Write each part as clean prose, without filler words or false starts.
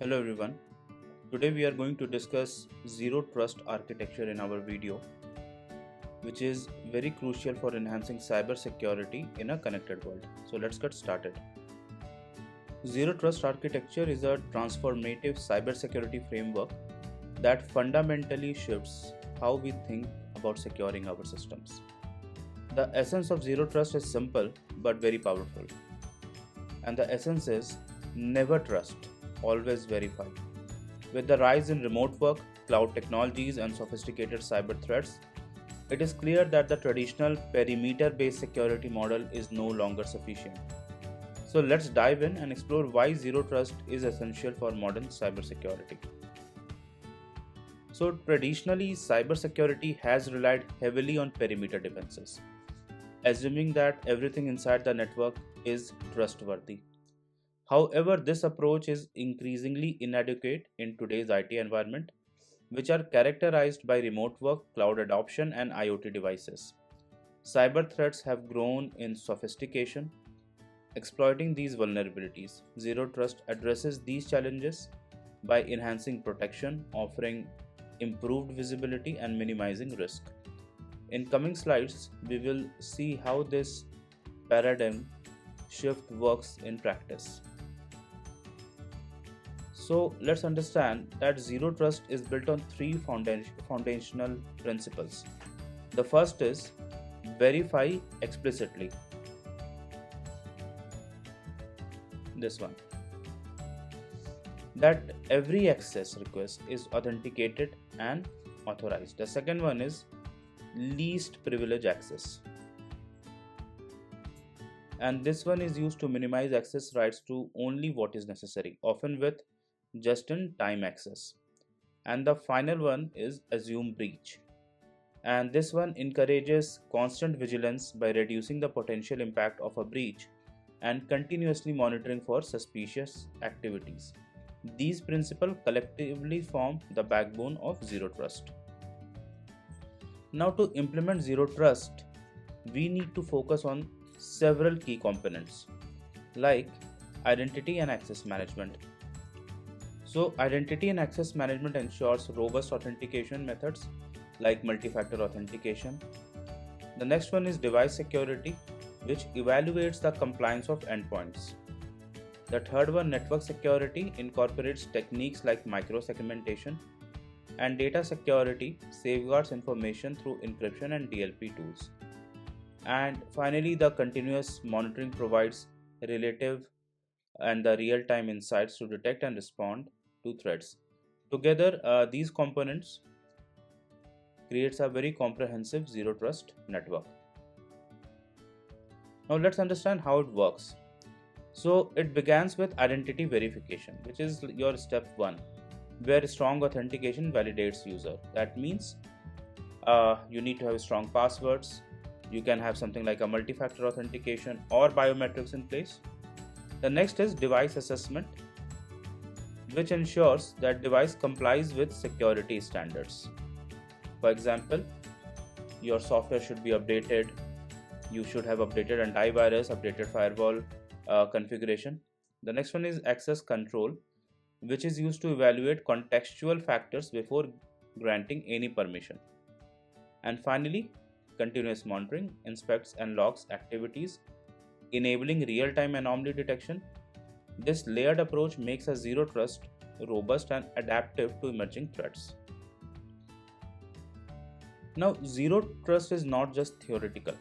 Hello everyone. Today we are going to discuss zero trust architecture in our video, which is very crucial for enhancing cybersecurity in a connected world. So let's get started. Zero trust architecture is a transformative cybersecurity framework that fundamentally shifts how we think about securing our systems. The essence of zero trust is simple but very powerful. And the essence is never trust, always verify. With the rise in remote work, cloud technologies, and sophisticated cyber threats, it is clear that the traditional perimeter based security model is no longer sufficient. So, let's dive in and explore why zero trust is essential for modern cybersecurity. So, traditionally, cybersecurity has relied heavily on perimeter defenses, assuming that everything inside the network is trustworthy. However, this approach is increasingly inadequate in today's IT environment, which are characterized by remote work, cloud adoption, and IoT devices. Cyber threats have grown in sophistication, exploiting these vulnerabilities. Zero Trust addresses these challenges by enhancing protection, offering improved visibility, and minimizing risk. In coming slides, we will see how this paradigm shift works in practice. So let's understand that zero trust is built on three foundational principles. The first is verify explicitly. This one, that every access request is authenticated and authorized. The second one is least privilege access, and this one is used to minimize access rights to only what is necessary, often with just in time access. And the final one is assume breach, and this one encourages constant vigilance by reducing the potential impact of a breach and continuously monitoring for suspicious activities. These principles collectively form the backbone of zero trust. Now, to implement zero trust, we need to focus on several key components like identity and access management. So, identity and access management ensures robust authentication methods like multi-factor authentication. The next one is device security, which evaluates the compliance of endpoints. The third one, network security, incorporates techniques like micro-segmentation, and data security safeguards information through encryption and DLP tools. And finally, the continuous monitoring provides relative and the real-time insights to detect and respond to threats. Together, these components creates a very comprehensive zero trust network. Now let's understand how it works. So it begins with identity verification, which is your step 1, where strong authentication validates user. That means you need to have strong passwords. You can have something like a multi-factor authentication or biometrics in place. The next is device assessment, which ensures that device complies with security standards. For example, your software should be updated. You should have updated antivirus, updated firewall configuration. The next one is access control, which is used to evaluate contextual factors before granting any permission. And finally, continuous monitoring inspects and logs activities, enabling real-time anomaly detection. This layered approach makes a zero trust robust and adaptive to emerging threats. Now, zero trust is not just theoretical.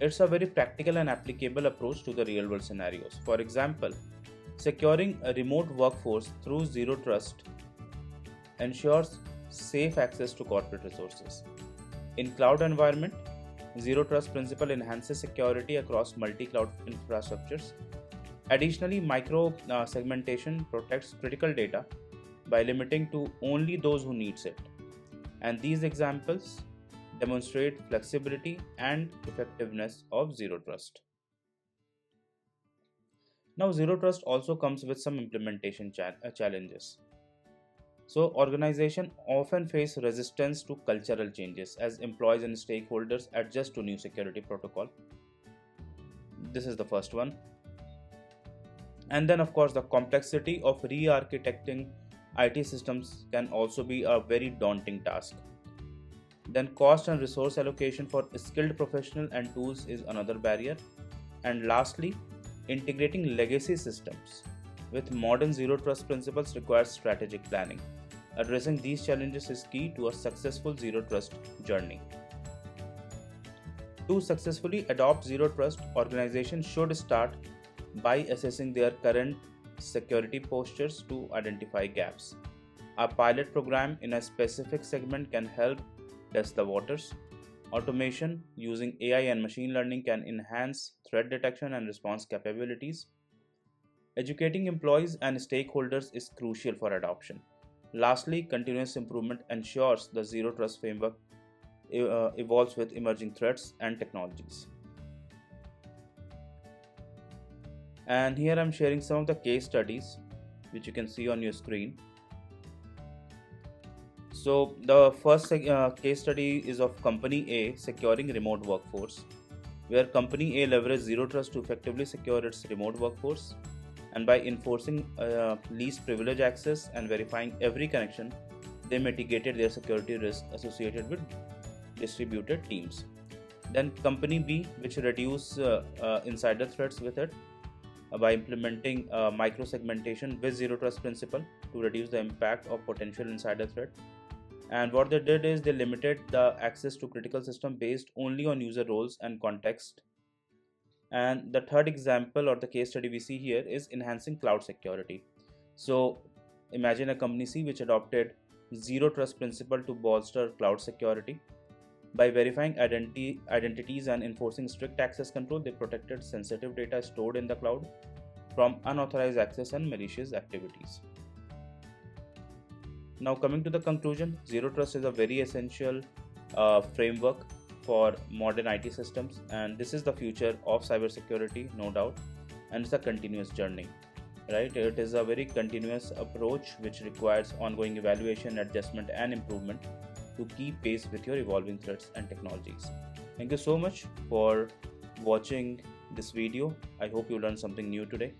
It's a very practical and applicable approach to the real world scenarios. For example, securing a remote workforce through zero trust ensures safe access to corporate resources. In cloud environment, zero trust principle enhances security across multi-cloud infrastructures. Additionally, micro segmentation protects critical data by limiting to only those who needs it. And these examples demonstrate flexibility and effectiveness of zero trust. Now, zero trust also comes with some implementation challenges. So, organizations often face resistance to cultural changes as employees and stakeholders adjust to new security protocol. This is the first one. And then, of course, the complexity of re-architecting IT systems can also be a very daunting task. Then, cost and resource allocation for skilled professional and tools is another barrier. And lastly, integrating legacy systems with modern zero trust principles requires strategic planning. Addressing these challenges is key to a successful zero trust journey. To successfully adopt zero trust, organizations should start by assessing their current security postures to identify gaps. A pilot program in a specific segment can help test the waters. Automation using AI and machine learning can enhance threat detection and response capabilities. Educating employees and stakeholders is crucial for adoption. Lastly, continuous improvement ensures the zero trust framework evolves with emerging threats and technologies. And here I'm sharing some of the case studies which you can see on your screen. So the first case study is of Company A securing remote workforce, where Company A leveraged zero trust to effectively secure its remote workforce, and by enforcing least privilege access and verifying every connection, they mitigated their security risk associated with distributed teams. Then Company B, which reduced insider threats with it by implementing micro-segmentation with zero trust principle to reduce the impact of potential insider threat. And what they did is they limited the access to critical system based only on user roles and context. And the third example or the case study we see here is enhancing cloud security. So imagine a company C which adopted zero trust principle to bolster cloud security. By verifying identities and enforcing strict access control, they protected sensitive data stored in the cloud from unauthorized access and malicious activities. Now, coming to the conclusion, zero trust is a very essential framework for modern IT systems, and this is the future of cybersecurity, no doubt, and it's a continuous journey. Right? It is a very continuous approach which requires ongoing evaluation, adjustment, and improvement to keep pace with your evolving threats and technologies. Thank you so much for watching this video. I hope you learned something new today.